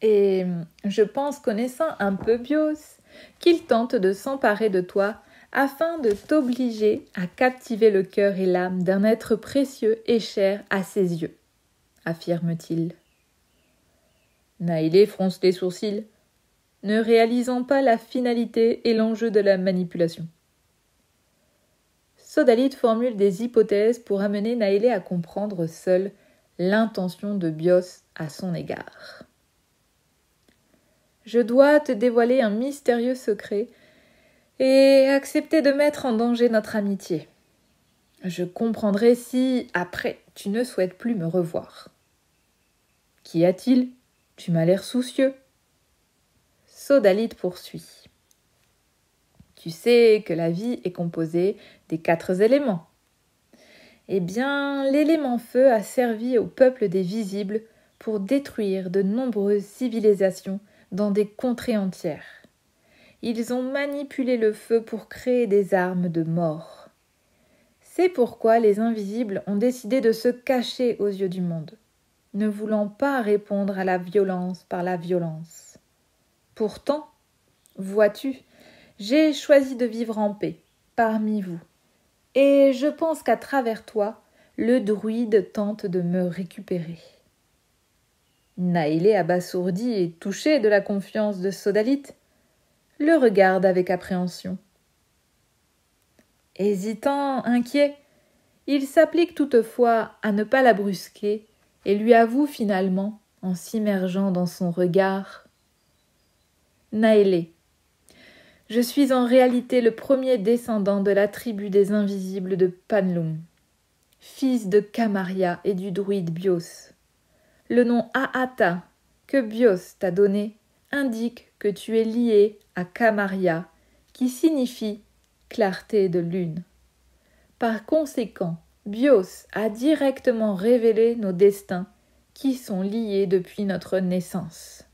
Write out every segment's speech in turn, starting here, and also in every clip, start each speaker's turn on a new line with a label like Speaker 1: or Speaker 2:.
Speaker 1: Et je pense, connaissant un peu Bios, qu'il tente de s'emparer de toi afin de t'obliger à captiver le cœur et l'âme d'un être précieux et cher à ses yeux, affirme-t-il. Naïlé fronce les sourcils, ne réalisant pas la finalité et l'enjeu de la manipulation. Sodalite formule des hypothèses pour amener Naïlé à comprendre seul l'intention de Bios à son égard. Je dois te dévoiler un mystérieux secret et accepter de mettre en danger notre amitié. Je comprendrai si, après, tu ne souhaites plus me revoir. Qu'y a-t-il ? Tu m'as l'air soucieux. Sodalite poursuit. Tu sais que la vie est composée des 4 éléments. Eh bien, l'élément feu a servi au peuple des visibles pour détruire de nombreuses civilisations dans des contrées entières. Ils ont manipulé le feu pour créer des armes de mort. C'est pourquoi les invisibles ont décidé de se cacher aux yeux du monde, ne voulant pas répondre à la violence par la violence. Pourtant, vois-tu, j'ai choisi de vivre en paix, parmi vous, et je pense qu'à travers toi, le druide tente de me récupérer. Naïlé, abasourdi et touché de la confiance de Sodalite, le regarde avec appréhension. Hésitant, inquiet, il s'applique toutefois à ne pas la brusquer et lui avoue finalement, en s'immergeant dans son regard, « Naïlé, je suis en réalité le premier descendant de la tribu des invisibles de Panlum, fils de Kamaria et du druide Bios. Le nom Ahata que Bios t'a donné indique que tu es lié à Kamaria, qui signifie clarté de lune. Par conséquent, Bios a directement révélé nos destins qui sont liés depuis notre naissance. »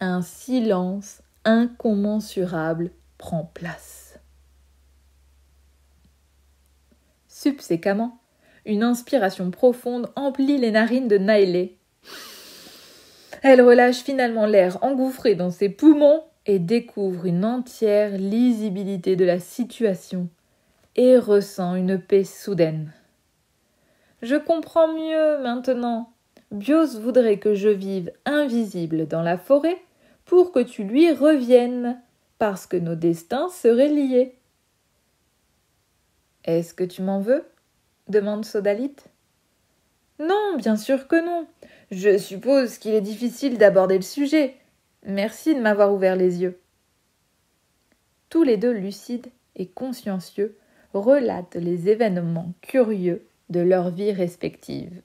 Speaker 1: Un silence incommensurable prend place. Subséquemment, une inspiration profonde emplit les narines de Naïlé. Elle relâche finalement l'air engouffré dans ses poumons et découvre une entière lisibilité de la situation et ressent une paix soudaine. Je comprends mieux maintenant. Bios voudrait que je vive invisible dans la forêt pour que tu lui reviennes, parce que nos destins seraient liés. « Est-ce que tu m'en veux ?» demande Sodalite. « Non, bien sûr que non. Je suppose qu'il est difficile d'aborder le sujet. Merci de m'avoir ouvert les yeux. » Tous les deux lucides et consciencieux relatent les événements curieux de leur vie respective.